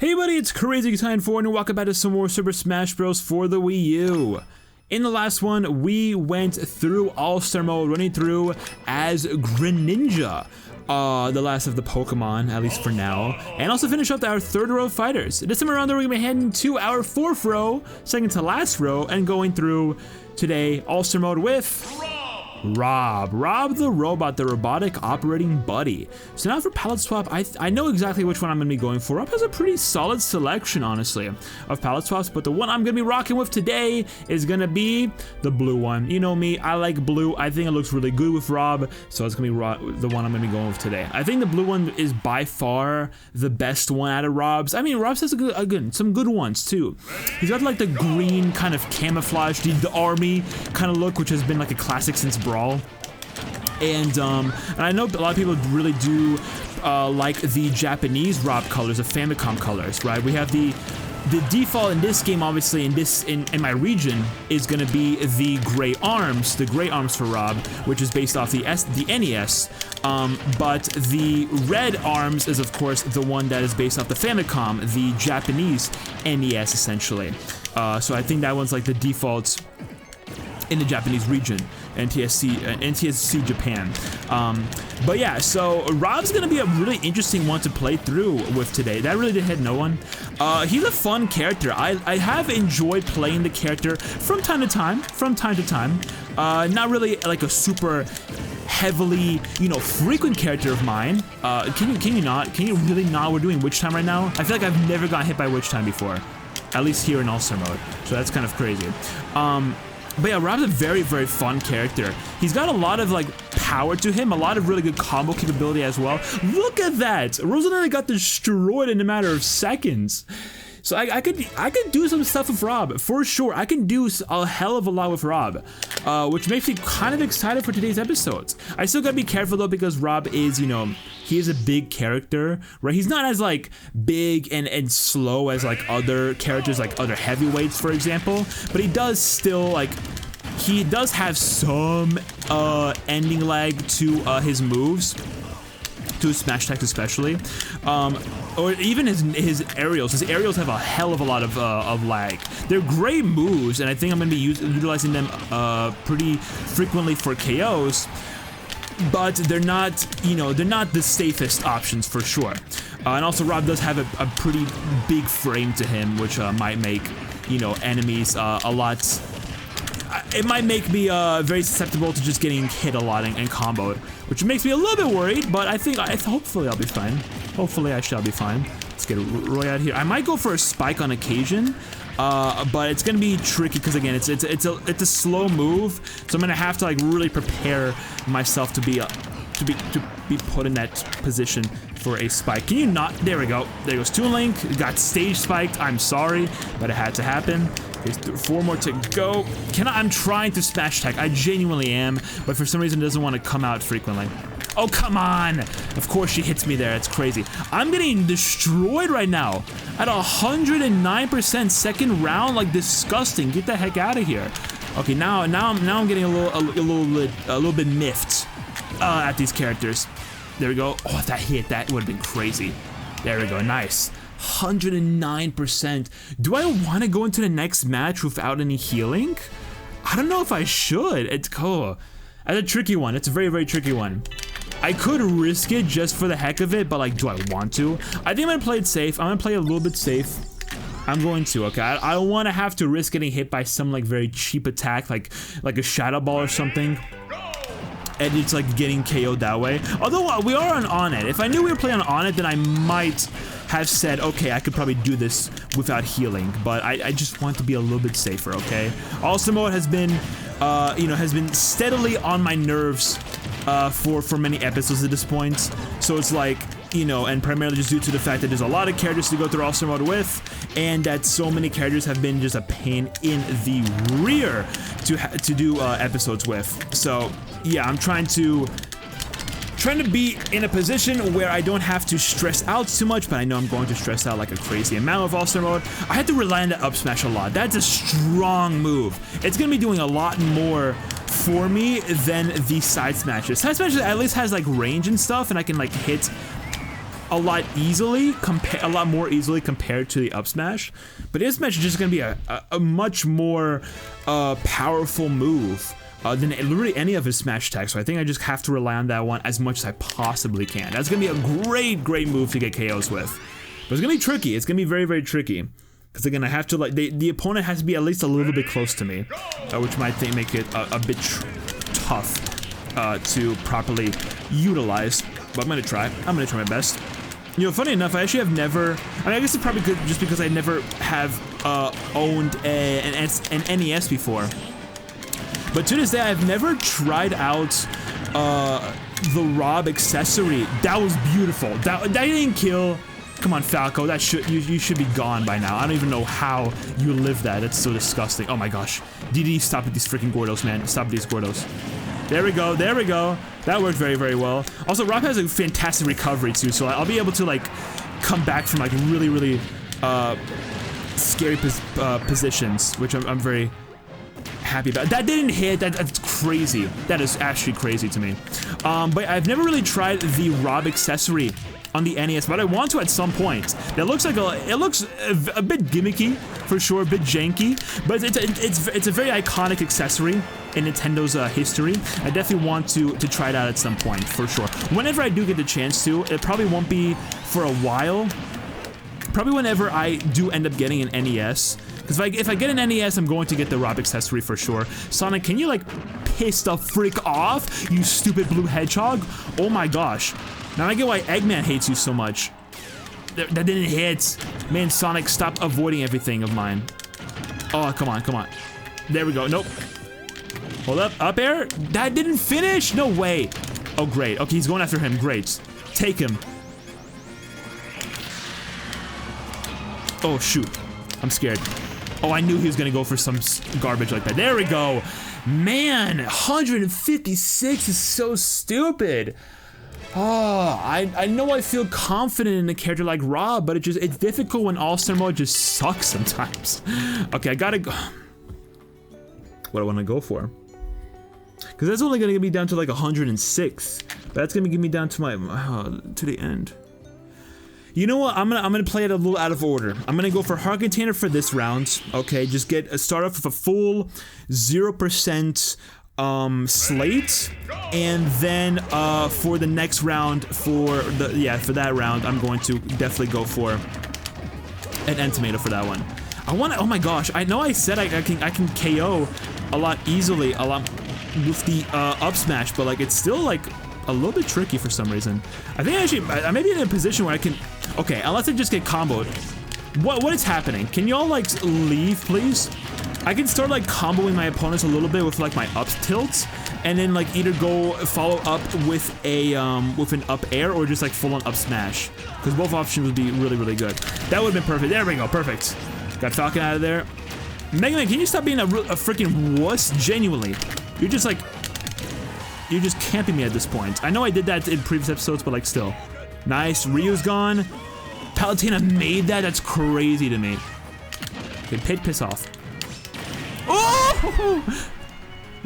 Hey buddy, it's Crazy4 and welcome back to some more Super Smash Bros. For the Wii U. In the last one, we went through All-Star mode, running through as Greninja, the last of the Pokemon, at least for now, and also finish up our third row of fighters. This time around, we're going to be heading to our fourth row, second to last row, and going through today All-Star mode with R.O.B, the robot, the robotic operating buddy. So now for palette swap, I know exactly which one I'm going to be going for. R.O.B has a pretty solid selection, honestly, of palette swaps, but the one I'm going to be rocking with today is going to be the blue one. You know me, I like blue. I think it looks really good with R.O.B, so it's going to be the one I'm going to be going with today. I think the blue one is by far the best one out of R.O.B's. I mean, R.O.B's has some good ones, too. He's got like the green kind of camouflage, the army kind of look, which has been like a classic since Brawl. And I know a lot of people really do like the Japanese R.O.B colors, the Famicom colors, right? We have the default in this game, obviously, in my region, is going to be the gray arms for R.O.B, which is based off the NES. But the red arms is, of course, the one that is based off the Famicom, the Japanese NES, essentially. So I think that one's like the default in the Japanese region, NTSC Japan. But yeah, so R.O.B's gonna be a really interesting one to play through with today. That really did hit no one. He's a fun character. I have enjoyed playing the character from time to time. Not really like a super heavily, frequent character of mine. Can you really not? We're doing Witch Time right now. I feel like I've never gotten hit by Witch Time before, at least here in All-Star mode. So that's kind of crazy. But yeah, R.O.B's a very, very fun character. He's got a lot of like power to him, a lot of really good combo capability as well. Look at that! Rosalina got destroyed in a matter of seconds. So I could do some stuff with R.O.B, for sure. I can do a hell of a lot with R.O.B, which makes me kind of excited for today's episodes. I still gotta be careful though, because R.O.B is, he is a big character, right? He's not as like big and slow as like other characters, like other heavyweights, for example. But he does still like, he does have some ending lag to his moves. To his smash attacks especially, or even his aerials. His aerials have a hell of a lot of lag. They're great moves, and I think I'm gonna be utilizing them pretty frequently for KOs. But they're not, they're not the safest options for sure. And also, R.O.B does have a pretty big frame to him, which might make, enemies a lot. It might make me very susceptible to just getting hit a lot and comboed, which makes me a little bit worried, but I think hopefully I'll be fine. Hopefully I shall be fine. Let's get Roy out here. I might go for a spike on occasion, but it's gonna be tricky because again, it's a slow move, so I'm gonna have to like really prepare myself to be put in that position for a spike. Can you not? There we go. There goes Toon Link. Got stage spiked. I'm sorry, but it had to happen. There's 4 more to go. I'm trying to smash attack. I genuinely am, but for some reason it doesn't want to come out frequently. Oh, come on! Of course she hits me there. It's crazy. I'm getting destroyed right now. At 109% second round, like disgusting. Get the heck out of here. Okay, now I'm getting a little bit miffed at these characters. There we go. Oh, if that hit, that would have been crazy. There we go. Nice. 109%. Do I want to go into the next match without any healing? I don't know if I should. It's cool. That's a tricky one. It's a very, very tricky one. I could risk it just for the heck of it, but like, do I want to? I think I'm gonna play it safe. I'm gonna play it a little bit safe. I'm going to, okay? I don't want to have to risk getting hit by some like very cheap attack, like a Shadow Ball or something. And it's like getting KO'd that way. Although we are on it. If I knew we were playing on it, then I might have said, okay, I could probably do this without healing. But I just want to be a little bit safer, okay? All-Star mode has been, has been steadily on my nerves for many episodes at this point. So it's like, and primarily just due to the fact that there's a lot of characters to go through All-Star mode with, and that so many characters have been just a pain in the rear to do episodes with. So yeah, I'm trying to be in a position where I don't have to stress out too much, but I know I'm going to stress out like a crazy amount with All-Star mode. I had to rely on the up smash a lot. That's a strong move. It's gonna be doing a lot more for me than the side smashes. Side smashes at least has like range and stuff, and I can like hit a lot more easily compared to the up smash, but in smash is just gonna be a much more powerful move than literally any of his smash attacks. So I think I just have to rely on that one as much as I possibly can. That's gonna be a great move to get KOs with, but it's gonna be tricky. It's gonna be very tricky because again I have to like the opponent has to be at least a little bit close to me, which might make it a bit tough to properly utilize. But I'm gonna try my best. You know, funny enough, I actually have never, I mean, I guess it's probably good just because I never have owned an NES before. But to this day, I've never tried out the R.O.B accessory. That was beautiful. That didn't kill. Come on, Falco, you should be gone by now. I don't even know how you live that. That's so disgusting. Oh my gosh. DD, stop with these freaking Gordos, man. Stop with these Gordos. There we go, there we go. That worked very well. Also, R.O.B has a fantastic recovery too, so I'll be able to like come back from like really scary positions, which I'm very happy about. That didn't hit. That's crazy. That is actually crazy to me. But I've never really tried the R.O.B accessory on the NES, but I want to at some point. It looks like it looks a bit gimmicky for sure, a bit janky, but it's a very iconic accessory in Nintendo's history. I definitely want to try it out at some point for sure. Whenever I do get the chance to, it probably won't be for a while. Probably whenever I do end up getting an NES. Because if I get an NES, I'm going to get the R.O.B accessory for sure. Sonic, can you like piss the frick off, you stupid blue hedgehog? Oh my gosh. Now I get why Eggman hates you so much. That didn't hit. Man, Sonic, stop avoiding everything of mine. Oh, come on. There we go. Nope. Hold up air. That didn't finish. No way. Oh, great. Okay, he's going after him. Great. Take him. Oh, shoot. I'm scared. Oh, I knew he was gonna go for some garbage like that. There we go. Man, 156 is so stupid. Oh, I know I feel confident in a character like R.O.B, but it's difficult when All-Star mode just sucks sometimes. Okay, I gotta go. What do I want to go for? Because that's only gonna get me down to like 106. But that's gonna get me down to my to the end. You know what? I'm gonna play it a little out of order. I'm gonna go for Heart Container for this round. Okay, just start off with a full 0% slate, and then for the next round, for that round, I'm going to definitely go for an end tomato for that one. Oh my gosh, I know I said I can KO a lot easily, with the up smash, but like it's still like a little bit tricky for some reason. I think actually I may be in a position where I can, okay, unless I just get comboed. What is happening? Can y'all like leave, please? I can start like comboing my opponents a little bit with like my up tilts, and then like either follow up with an up air or just like full on up smash, because both options would be really good. That would have been perfect. There we go, perfect. Got Falcon out of there. Mega Man, can you stop being a freaking wuss? Genuinely, you're just camping me at this point. I know I did that in previous episodes, but like still. Nice, Ryu's gone. Palutena made that. That's crazy to me. Okay, Pit, piss off. Oh!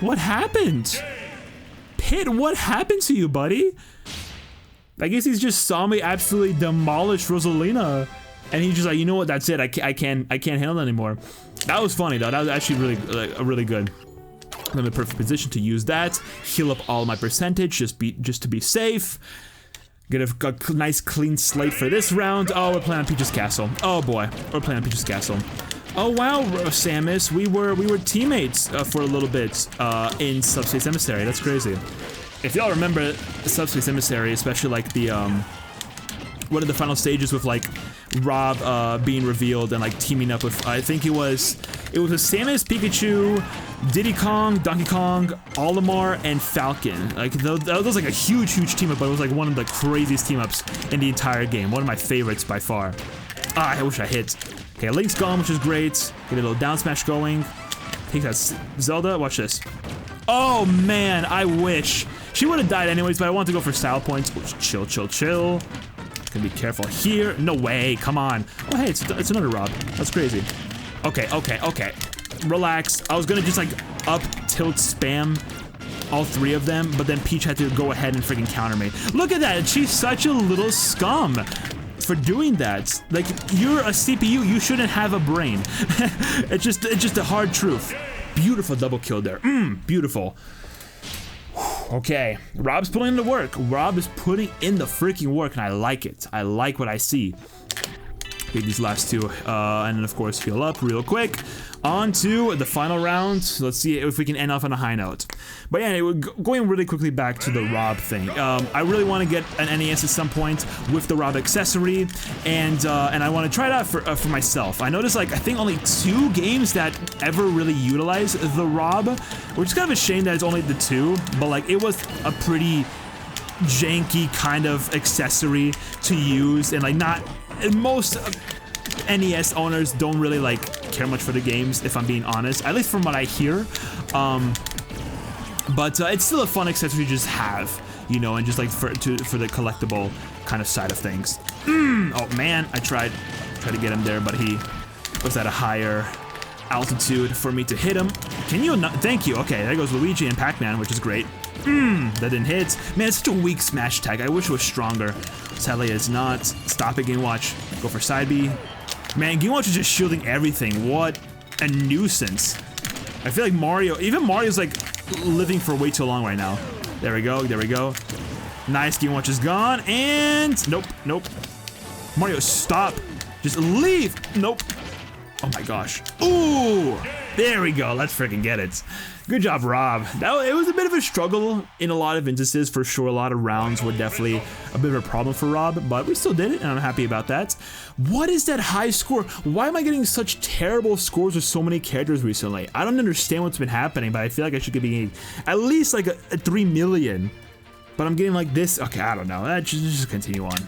What happened? Pit, what happened to you, buddy? I guess he's just saw me absolutely demolish Rosalina, and he's just like, you know what? That's it. I can't handle it anymore. That was funny though. That was actually really good. I'm in a perfect position to use that. Heal up all my percentage, just to be safe. Get a nice clean slate for this round. Oh, we're playing on Peach's Castle. Oh boy, we're playing on Peach's Castle. Oh wow, Samus, we were teammates for a little bit in Subspace Emissary. That's crazy. If y'all remember Subspace Emissary, especially like the one of the final stages with like R.O.B being revealed and like teaming up with, I think it was a Samus, Pikachu, Diddy Kong, Donkey Kong, Olimar, and Falcon. Like that was like a huge team up, but it was like one of the craziest team ups in the entire game. One of my favorites by far. Ah, I wish I hit. Okay, Link's gone, which is great. Get a little down smash going. Take that Zelda. Watch this. Oh man, I wish. She would have died anyways, but I want to go for style points. Chill. Gonna be careful here. No way, come on. Oh hey, it's another R.O.B. That's crazy. Okay. Relax. I was gonna just like up tilt spam all 3 of them, but then Peach had to go ahead and freaking counter me. Look at that, she's such a little scum for doing that. Like, you're a CPU, you shouldn't have a brain. It's just a hard truth. Beautiful double kill there. Beautiful. Okay, Rob's putting in the work. Rob is putting in the freaking work, and I like it. I like what I see. Take these last 2, and then of course heal up real quick. On to the final round. Let's see if we can end off on a high note. But yeah, going really quickly back to the R.O.B thing. I really want to get an NES at some point with the R.O.B accessory, and I want to try it out for myself. I noticed, like, I think only 2 games that ever really utilize the R.O.B, which is kind of a shame that it's only the 2, but like it was a pretty janky kind of accessory to use, and like not most NES owners don't really like care much for the games, if I'm being honest, at least from what I hear. But it's still a fun accessory to just have, you know, and just like for the collectible kind of side of things. Oh man, I tried to get him there, but he was at a higher altitude for me to hit him. Can you not? Thank you. Okay, there goes Luigi and Pac-Man, which is great. That didn't hit. Man, it's such a weak smash tag. I wish it was stronger. Sadly, it's not. Stop it, Game Watch. Go for side B. Man, Game Watch is just shielding everything. What a nuisance. I feel like Mario, even Mario's like living for way too long right now. There we go, there we go. Nice, Game Watch is gone, and nope, nope. Mario, stop. Just leave. Nope. Oh my gosh. Ooh, there we go. Let's freaking get it. Good job, Rob. It was a bit of a struggle in a lot of instances, for sure. A lot of rounds were definitely a bit of a problem for Rob, but we still did it, and I'm happy about that. What is that high score? Why am I getting such terrible scores with so many characters recently? I don't understand what's been happening, but I feel like I should be getting at least like a 3 million. But I'm getting like this. Okay, I don't know. Let's just continue on.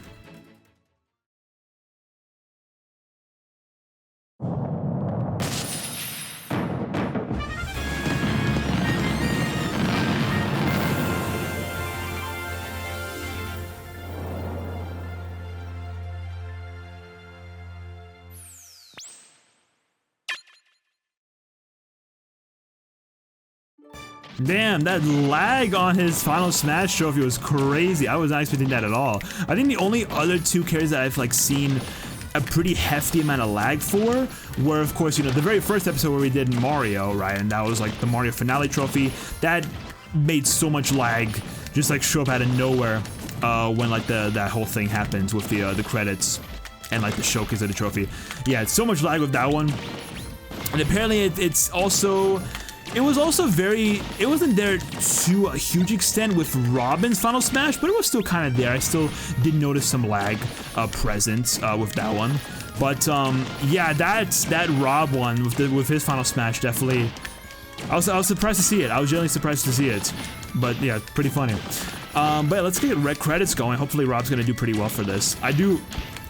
Damn, that lag on his final Smash trophy was crazy. I was not expecting that at all. I think the only other 2 characters that I've like seen a pretty hefty amount of lag for were, of course, you know, the very first episode where we did Mario, right? And that was like the Mario finale trophy. That made so much lag just like show up out of nowhere when like that whole thing happens with the credits and like the showcase of the trophy. Yeah, it's so much lag with that one. And apparently it's also... It was also it wasn't there to a huge extent with Robin's Final Smash, but it was still kind of there. I still did notice some lag present with that one. But yeah, that Rob one with his Final Smash definitely, I was surprised to see it. I was genuinely surprised to see it. But yeah, pretty funny. But yeah, let's get red credits going. Hopefully Rob's gonna do pretty well for this. I do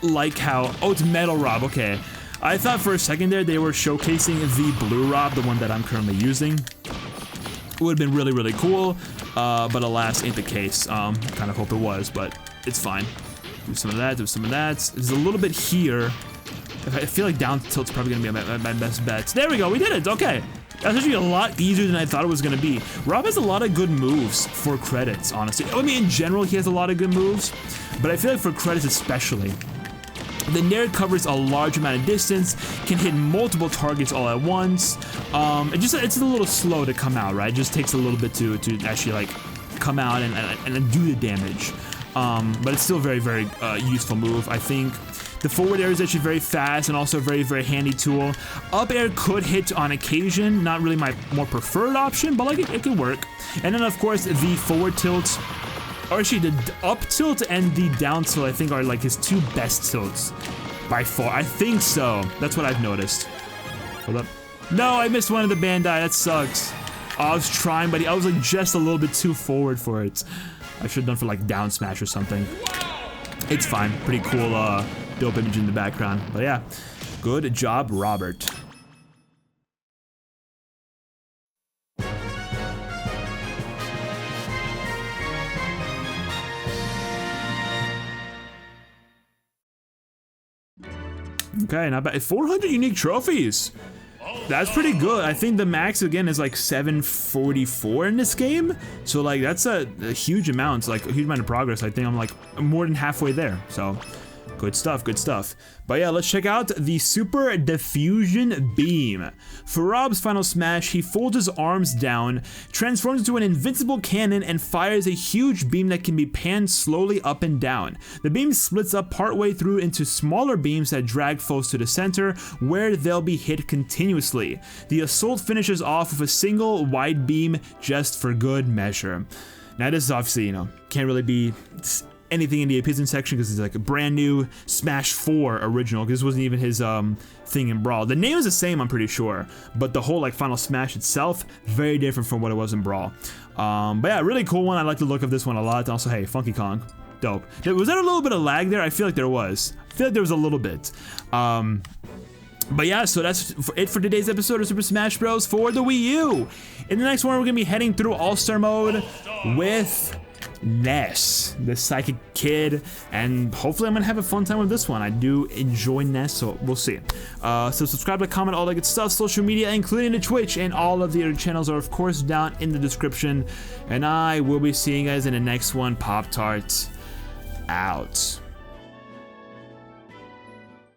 like how, oh, it's Metal Rob, okay. I thought for a second there they were showcasing the blue R.O.B, the one that I'm currently using. It would have been really, really cool, but alas, ain't the case. Kind of hope it was, but it's fine. Do some of that, do some of that. There's a little bit here. I feel like down tilt's probably gonna be my best bet. There we go, we did it, okay. That's actually a lot easier than I thought it was gonna be. R.O.B has a lot of good moves for credits, honestly. I mean, in general, he has a lot of good moves, but I feel like for credits especially, the Nair covers a large amount of distance, can hit multiple targets all at once. It's a little slow to come out, right? It just takes a little bit to actually like come out and do the damage. But it's still a very, very useful move. I think the forward air is actually very fast and also a very, very handy tool. Up air could hit on occasion, not really my more preferred option, but like it could work. And then of course the forward tilt, or actually the up tilt and the down tilt, I think are like his 2 best tilts by far. I think so. That's what I've noticed. Hold up. No, I missed one of the Bandai. That sucks. Oh, I was trying, but I was like just a little bit too forward for it. I should have done for like down smash or something. It's fine. Pretty cool dope image in the background. But yeah, good job, Robert. Okay, not bad. 400 unique trophies. That's pretty good. I think the max again is like 744 in this game. So like that's a huge amount, like a huge amount of progress. I think I'm like more than halfway there. So good stuff, good stuff. But yeah, let's check out the Super Diffusion Beam. For R.O.B's final smash, he folds his arms down, transforms into an invincible cannon, and fires a huge beam that can be panned slowly up and down. The beam splits up partway through into smaller beams that drag foes to the center, where they'll be hit continuously. The assault finishes off with a single wide beam just for good measure. Now this is obviously, you know, can't really be anything in the opinion section because it's like a brand new Smash 4 original, because this wasn't even his thing in Brawl. The name is the same, I'm pretty sure, but the whole like final Smash itself, very different from what it was in Brawl. But yeah, really cool one. I like the look of this one a lot. Also, hey, Funky Kong, dope. Was there a little bit of lag there? I feel like there was. I feel like there was a little bit. But yeah, so that's it for today's episode of Super Smash Bros. For the Wii U. In the next one, we're gonna be heading through All-Star mode with Ness, the Psychic Kid, and hopefully I'm gonna have a fun time with this one. I do enjoy Ness, so we'll see. So subscribe, like, comment, all that good stuff. Social media, including the Twitch, and all of the other channels are of course down in the description. And I will be seeing you guys in the next one. Pop-Tart out.